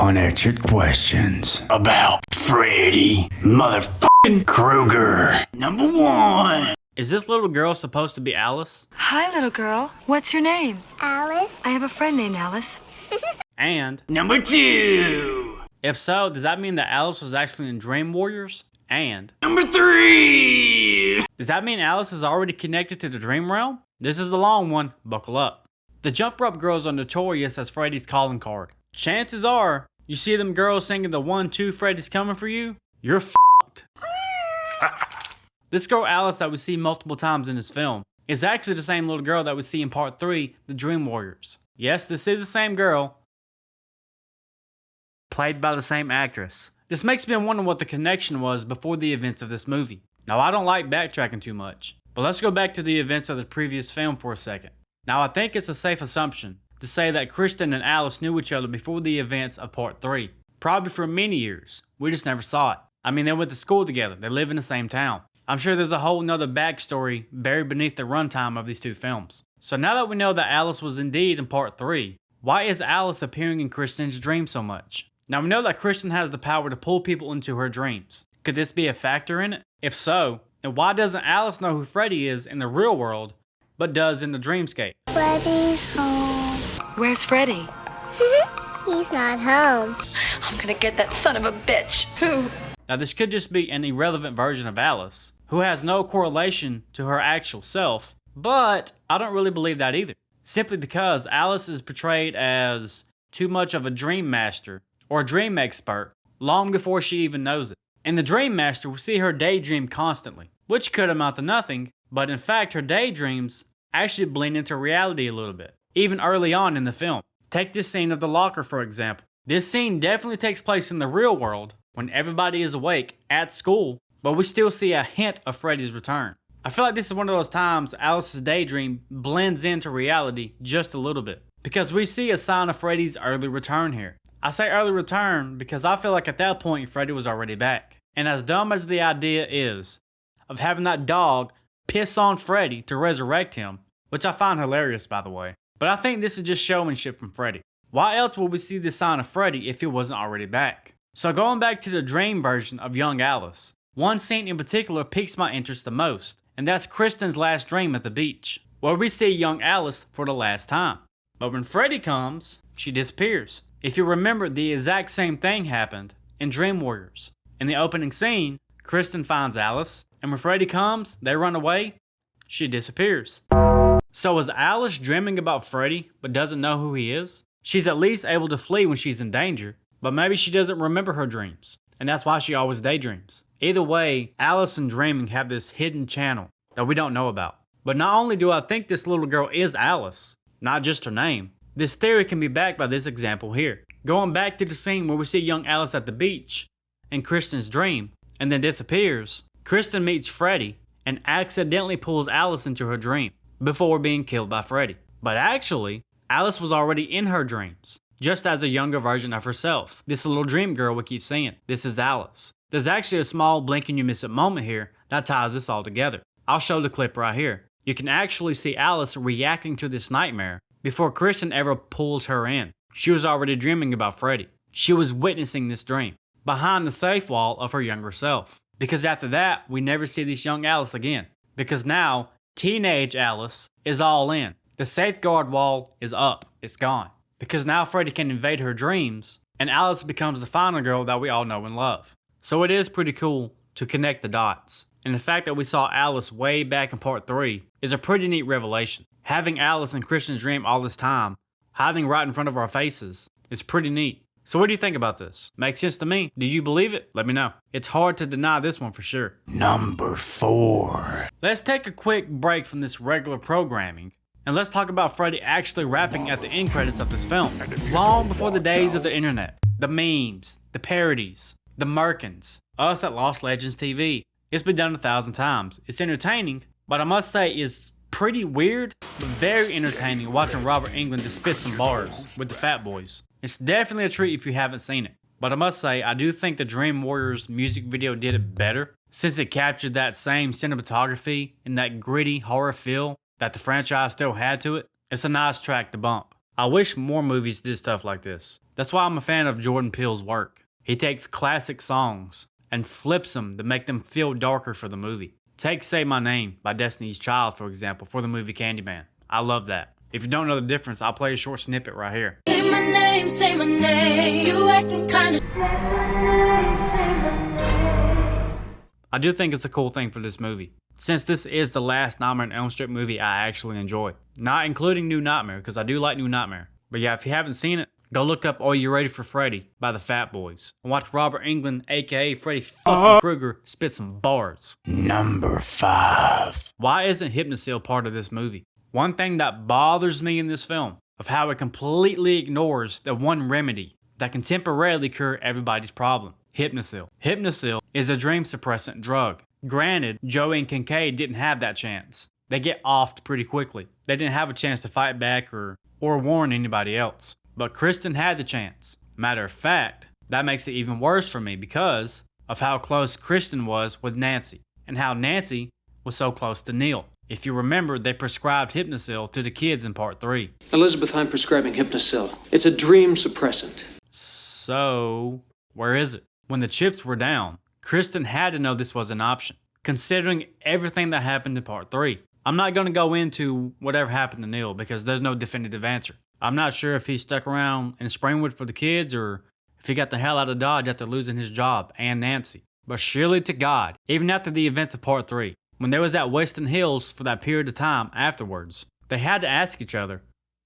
unanswered questions about Freddy motherfucking Krueger. Number 1. Is this little girl supposed to be Alice? Hi, little girl. What's your name? Alice? I have a friend named Alice. And Number 2. if so, does that mean that Alice was actually in Dream Warriors? And Number 3. does that mean Alice is already connected to the Dream Realm? This is the long one, buckle up. The jump rope girls are notorious as Freddy's calling card. Chances are, you see them girls singing the 1-2 Freddy's coming for you, you're f***ed. This girl Alice that we see multiple times in this film is actually the same little girl that we see in part 3, The Dream Warriors. Yes, this is the same girl, played by the same actress. This makes me wonder what the connection was before the events of this movie. Now, I don't like backtracking too much, but let's go back to the events of the previous film for a second. Now, I think it's a safe assumption to say that Kristen and Alice knew each other before the events of part 3. Probably for many years. We just never saw it. I mean, they went to school together. They live in the same town. I'm sure there's a whole nother backstory buried beneath the runtime of these two films. So now that we know that Alice was indeed in part 3, why is Alice appearing in Kristens Dream so much? Now we know that Kristen has the power to pull people into her dreams. Could this be a factor in it? If so, then why doesn't Alice know who Freddy is in the real world, but does in the dreamscape? Freddy's home. Where's Freddy? He's not home. I'm gonna get that son of a bitch. Who? Now this could just be an irrelevant version of Alice, who has no correlation to her actual self, but I don't really believe that either. Simply because Alice is portrayed as too much of a dream master or a dream expert long before she even knows it. In the Dream Master, we see her daydream constantly, which could amount to nothing, but in fact her daydreams actually blend into reality a little bit, even early on in the film. Take this scene of the locker for example. This scene definitely takes place in the real world when everybody is awake at school, but we still see a hint of Freddy's return. I feel like this is one of those times Alice's daydream blends into reality just a little bit, because we see a sign of Freddy's early return here. I say early return because I feel like at that point Freddy was already back. And as dumb as the idea is of having that dog piss on Freddy to resurrect him, which I find hilarious by the way, but I think this is just showmanship from Freddy. Why else would we see the sign of Freddy if he wasn't already back? So going back to the dream version of young Alice, one scene in particular piques my interest the most, and that's Kristen's last dream at the beach, where we see young Alice for the last time. But when Freddy comes, she disappears. If you remember, the exact same thing happened in Dream Warriors. In the opening scene, Kristen finds Alice, and when Freddy comes, they run away, she disappears. So is Alice dreaming about Freddy, but doesn't know who he is? She's at least able to flee when she's in danger, but maybe she doesn't remember her dreams, and that's why she always daydreams. Either way, Alice and dreaming have this hidden channel that we don't know about. But not only do I think this little girl is Alice, not just her name, this theory can be backed by this example here. Going back to the scene where we see young Alice at the beach in Kristen's dream, and then disappears, Kristen meets Freddy and accidentally pulls Alice into her dream before being killed by Freddy. But actually, Alice was already in her dreams, just as a younger version of herself. This little dream girl we keep seeing. This is Alice. There's actually a small blink and you miss it moment here that ties this all together. I'll show the clip right here. You can actually see Alice reacting to this nightmare before Kristen ever pulls her in. She was already dreaming about Freddy. She was witnessing this dream behind the safe wall of her younger self. Because after that, we never see this young Alice again. Because now, teenage Alice is all in. The safeguard wall is up. It's gone. Because now Freddy can invade her dreams, and Alice becomes the final girl that we all know and love. So it is pretty cool to connect the dots. And the fact that we saw Alice way back in part 3 is a pretty neat revelation. Having Alice in Kristen's dream all this time, hiding right in front of our faces, is pretty neat. So what do you think about this? Makes sense to me. Do you believe it? Let me know. It's hard to deny this one for sure. Number 4. Let's take a quick break from this regular programming, and let's talk about Freddy actually rapping at the end credits of this film. Long before the days of the internet, the memes, the parodies, the Merkins, us at Lost Legends TV. It's been done 1,000 times. It's entertaining, but I must say it's pretty weird, but very entertaining watching Robert Englund just spit some bars with the Fat Boys. It's definitely a treat if you haven't seen it. But I must say, I do think the Dream Warriors music video did it better, since it captured that same cinematography and that gritty horror feel that the franchise still had to it. It's a nice track to bump. I wish more movies did stuff like this. That's why I'm a fan of Jordan Peele's work. He takes classic songs and flips them to make them feel darker for the movie. Take Say My Name by Destiny's Child, for example, for the movie Candyman. I love that. If you don't know the difference, I'll play a short snippet right here. Say my name, you acting kinda. I do think it's a cool thing for this movie, since this is the last Nightmare on Elm Street movie I actually enjoy. Not including New Nightmare, because I do like New Nightmare. But yeah, if you haven't seen it, go look up Are You Ready for Freddy by the Fat Boys. And watch Robert Englund, aka Freddy fucking Krueger, spit some bars. Number 5. Why isn't Hypnosil part of this movie? One thing that bothers me in this film, of how it completely ignores the one remedy that can temporarily cure everybody's problem. Hypnosil. Hypnosil is a dream suppressant drug. Granted, Joey and Kincaid didn't have that chance. They get offed pretty quickly. They didn't have a chance to fight back or warn anybody else. But Kristen had the chance. Matter of fact, that makes it even worse for me because of how close Kristen was with Nancy and how Nancy was so close to Neil. If you remember, they prescribed Hypnosil to the kids in part 3. Elizabeth, I'm prescribing Hypnosil. It's a dream suppressant. So, where is it? When the chips were down, Kristen had to know this was an option, considering everything that happened in part 3. I'm not going to go into whatever happened to Neil because there's no definitive answer. I'm not sure if he stuck around in Springwood for the kids or if he got the hell out of Dodge after losing his job and Nancy. But surely to God, even after the events of part 3, when they was at Weston Hills for that period of time afterwards, they had to ask each other,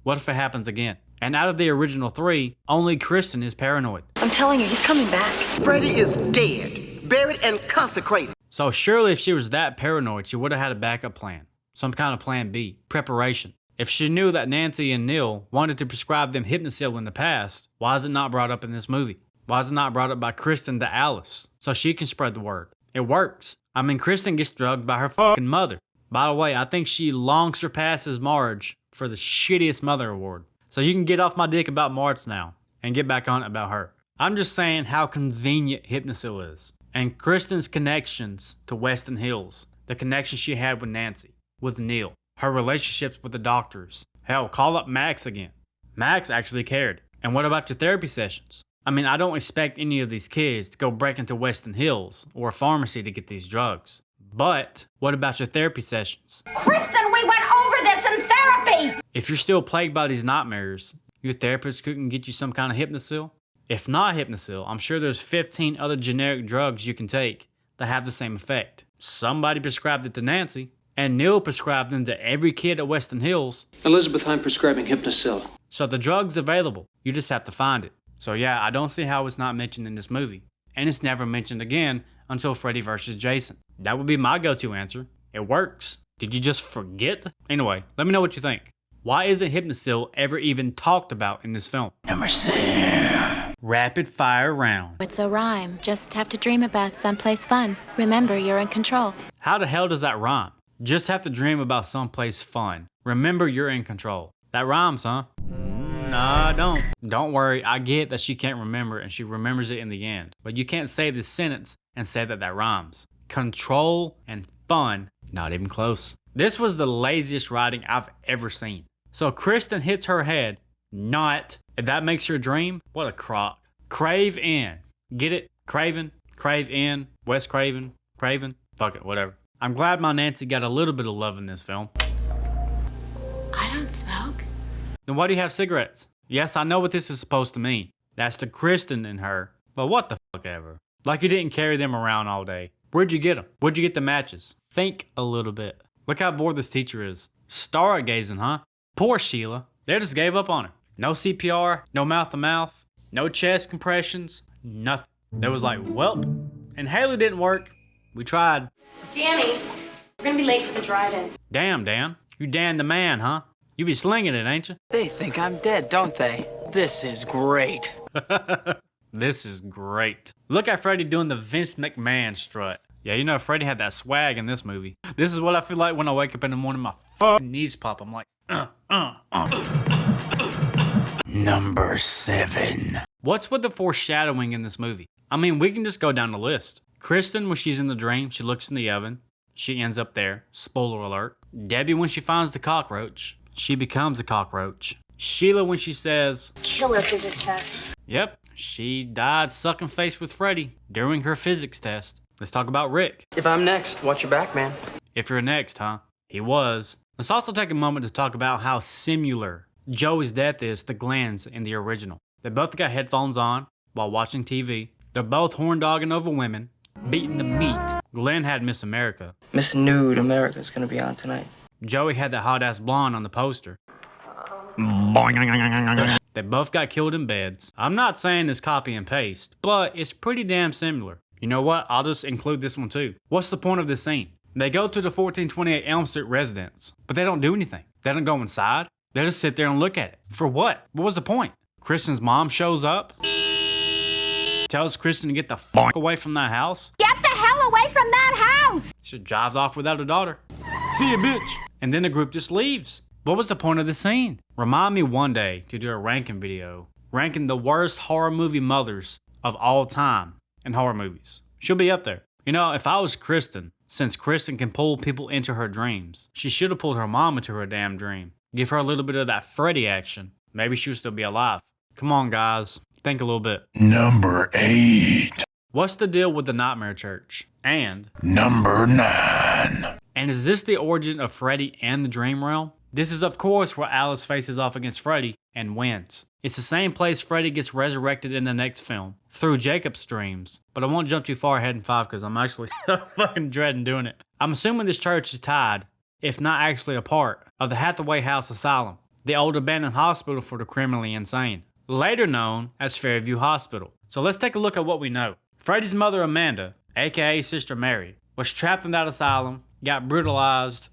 what if it happens again? And out of the original 3, only Kristen is paranoid. I'm telling you, he's coming back. Freddy is dead, buried and consecrated. So surely if she was that paranoid, she would have had a backup plan. Some kind of plan B, preparation. If she knew that Nancy and Neil wanted to prescribe them Hypnosil in the past, why is it not brought up in this movie? Why is it not brought up by Kristen to Alice so she can spread the word? It works. I mean, Kristen gets drugged by her fucking mother. By the way, I think she long surpasses Marge for the shittiest mother award. So you can get off my dick about Marge now and get back on it about her. I'm just saying how convenient Hypnosil is. And Kristen's connections to Weston Hills, the connection she had with Nancy, with Neil, her relationships with the doctors. Hell, call up Max again. Max actually cared. And what about your therapy sessions? I mean, I don't expect any of these kids to go break into Weston Hills or a pharmacy to get these drugs. But what about your therapy sessions? Kristen, we went over this in therapy! If you're still plagued by these nightmares, your therapist couldn't get you some kind of Hypnosil? If not Hypnosil, I'm sure there's 15 other generic drugs you can take that have the same effect. Somebody prescribed it to Nancy, and Neil prescribed them to every kid at Weston Hills. Elizabeth, I'm prescribing Hypnosil. So the drug's available. You just have to find it. So yeah, I don't see how it's not mentioned in this movie. And it's never mentioned again until Freddy vs. Jason. That would be my go-to answer. It works. Did you just forget? Anyway, let me know what you think. Why isn't Hypnosil ever even talked about in this film? Number 6. Rapid fire round. It's a rhyme. Just have to dream about someplace fun. Remember, you're in control. How the hell does that rhyme? Just have to dream about someplace fun. Remember, you're in control. That rhymes, huh? Nah, don't. Don't worry, I get that she can't remember and she remembers it in the end. But you can't say this sentence and say that that rhymes. Control and fun, not even close. This was the laziest writing I've ever seen. So Kristen hits her head, not, if that makes your dream, what a crock. Crave in. Get it? Craven? Crave in. Wes Craven? Craven? Fuck it, whatever. I'm glad my Nancy got a little bit of love in this film. I don't smoke. Then why do you have cigarettes? Yes, I know what this is supposed to mean. That's the Kristen in her. But what the fuck ever. Like you didn't carry them around all day. Where'd you get them? Where'd you get the matches? Think a little bit. Look how bored this teacher is. Stargazing, huh? Poor Sheila. They just gave up on her. No CPR, no mouth-to-mouth, no chest compressions, nothing. They was like, welp. And Haley didn't work. We tried. Danny, we're gonna be late for the drive-in. Damn, Dan. You Dan the man, huh? You be slinging it, ain't you? They think I'm dead, don't they? This is great. This is great. Look at Freddy doing the Vince McMahon strut. Yeah, you know Freddy had that swag in this movie. This is what I feel like when I wake up in the morning, my fucking knees pop. I'm like, Number 7. What's with the foreshadowing in this movie? I mean, we can just go down the list. Kristen, when she's in the dream, she looks in the oven. She ends up there. Spoiler alert. Debbie, when she finds the cockroach, she becomes a cockroach. Sheila when she says, Killer physics test. yep, she died sucking face with Freddy during her physics test. Let's talk about Rick. If I'm next, watch your back, man. If you're next, huh? He was. Let's also take a moment to talk about how similar Joey's death is to Glenn's in the original. They both got headphones on while watching TV. They're both horn dogging over women, beating the meat. Glenn had Miss America. Miss Nude America's gonna be on tonight. Joey had that hot ass blonde on the poster. They both got killed in beds. I'm not saying it's copy and paste, but it's pretty damn similar. You know what? I'll just include this one too. What's the point of this scene? They go to the 1428 Elm Street residence, but they don't do anything. They don't go inside. They just sit there and look at it. For what? What was the point? Kristen's mom shows up, tells Kristen to get the fuck away from that house. Get the hell away from that house! She drives off without her daughter. See ya, bitch. And then the group just leaves. What was the point of the scene? Remind me one day to do a ranking video, ranking the worst horror movie mothers of all time in horror movies. She'll be up there. You know, if I was Kristen, since Kristen can pull people into her dreams, she should have pulled her mom into her damn dream. Give her a little bit of that Freddy action. Maybe she'll still be alive. Come on, guys. Think a little bit. Number 8. What's the deal with the Nightmare Church? And Number 9. And is this the origin of Freddy and the Dream Realm? This is of course where Alice faces off against Freddy and wins. It's the same place Freddy gets resurrected in the next film, through Jacob's dreams. But I won't jump too far ahead in 5 because I'm actually fucking dreading doing it. I'm assuming this church is tied, if not actually a part, of the Hathaway House Asylum, the old abandoned hospital for the criminally insane, later known as Fairview Hospital. So let's take a look at what we know. Freddy's mother Amanda, aka Sister Mary, was trapped in that asylum, got brutalized,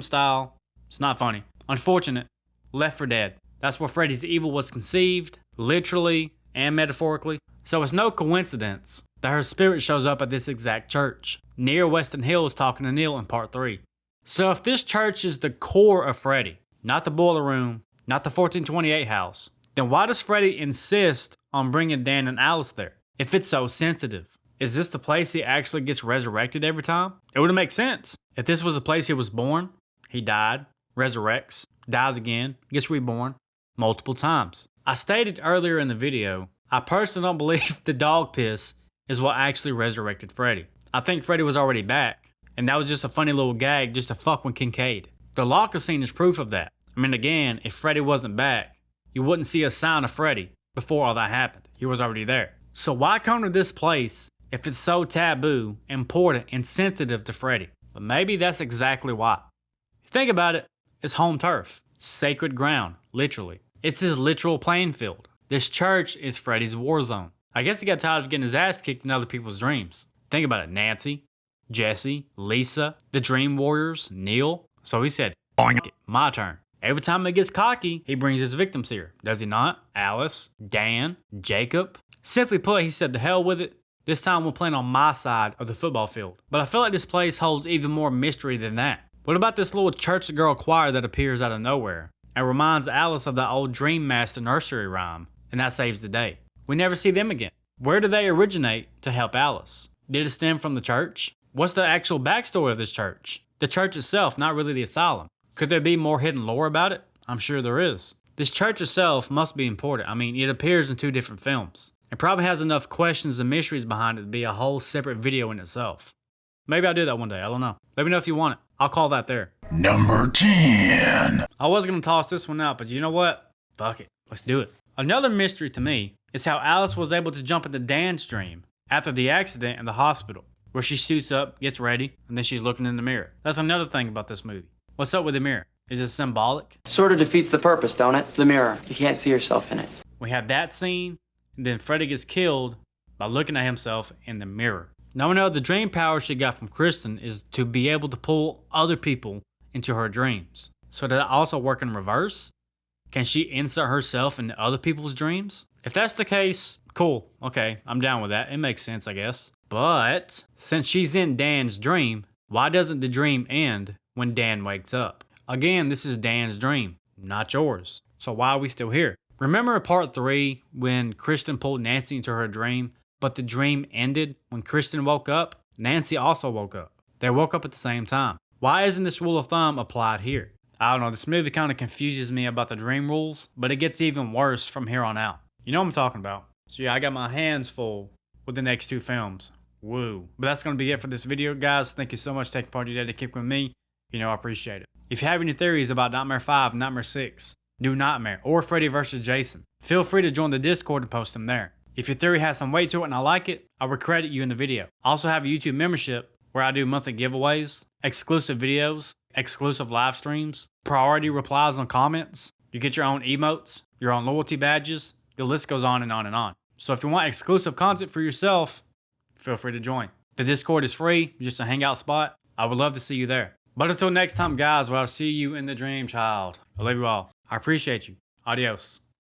style. It's not funny. Unfortunate. Left for dead. That's where Freddy's evil was conceived, literally and metaphorically. So it's no coincidence that her spirit shows up at this exact church, near Weston Hills talking to Neil in part 3. So if this church is the core of Freddy, not the boiler room, not the 1428 house, then why does Freddy insist on bringing Dan and Alice there? If it's so sensitive, is this the place he actually gets resurrected every time? It would make sense. If this was the place he was born, he died, resurrects, dies again, gets reborn multiple times. I stated earlier in the video, I personally don't believe the dog piss is what actually resurrected Freddy. I think Freddy was already back, and that was just a funny little gag just to fuck with Kincaid. The locker scene is proof of that. I mean, again, if Freddy wasn't back, you wouldn't see a sign of Freddy before all that happened. He was already there. So why come to this place if it's so taboo, important, and sensitive to Freddy? But maybe that's exactly why. Think about it, it's home turf, sacred ground, literally. It's his literal playing field. This church is Freddy's war zone. I guess he got tired of getting his ass kicked in other people's dreams. Think about it, Nancy, Jesse, Lisa, the Dream Warriors, Neil. So he said, my turn. Every time he gets cocky, he brings his victims here. Does he not? Alice, Dan, Jacob. Simply put, he said, the hell with it. This time we're playing on my side of the football field. But I feel like this place holds even more mystery than that. What about this little church girl choir that appears out of nowhere and reminds Alice of that old Dream Master nursery rhyme, and that saves the day? We never see them again. Where do they originate to help Alice? Did it stem from the church? What's the actual backstory of this church? The church itself, not really the asylum. Could there be more hidden lore about it? I'm sure there is. This church itself must be important. I mean, it appears in 2 different films. It probably has enough questions and mysteries behind it to be a whole separate video in itself. Maybe I'll do that one day, I don't know. Let me know if you want it. I'll call that there. Number 10. I was going to toss this one out, but you know what? Fuck it. Let's do it. Another mystery to me is how Alice was able to jump into Dan's dream after the accident in the hospital, where she suits up, gets ready, and then she's looking in the mirror. That's another thing about this movie. What's up with the mirror? Is it symbolic? Sort of defeats the purpose, don't it? The mirror. You can't see yourself in it. We have that scene, and then Freddy gets killed by looking at himself in the mirror. Now we know the dream power she got from Kristen is to be able to pull other people into her dreams. So did that also work in reverse? Can she insert herself into other people's dreams? If that's the case, cool. Okay, I'm down with that. It makes sense, I guess. But since she's in Dan's dream, why doesn't the dream end when Dan wakes up? Again, this is Dan's dream, not yours. So why are we still here? Remember in part 3 when Kristen pulled Nancy into her dream, but the dream ended when Kristen woke up? Nancy also woke up. They woke up at the same time. Why isn't this rule of thumb applied here? I don't know, this movie kind of confuses me about the dream rules, but it gets even worse from here on out. You know what I'm talking about. So yeah, I got my hands full with the next 2 films. Woo. But that's going to be it for this video, guys. Thank you so much for taking part of your day to kick with me. You know, I appreciate it. If you have any theories about Nightmare 5, Nightmare 6, New Nightmare, or Freddy vs. Jason, feel free to join the Discord and post them there. If your theory has some weight to it and I like it, I will credit you in the video. I also have a YouTube membership where I do monthly giveaways, exclusive videos, exclusive live streams, priority replies on comments. You get your own emotes, your own loyalty badges. The list goes on and on and on. So if you want exclusive content for yourself, feel free to join. The Discord is free, just a hangout spot. I would love to see you there. But until next time, guys, well, I'll see you in the dream, child. I love you all. I appreciate you. Adios.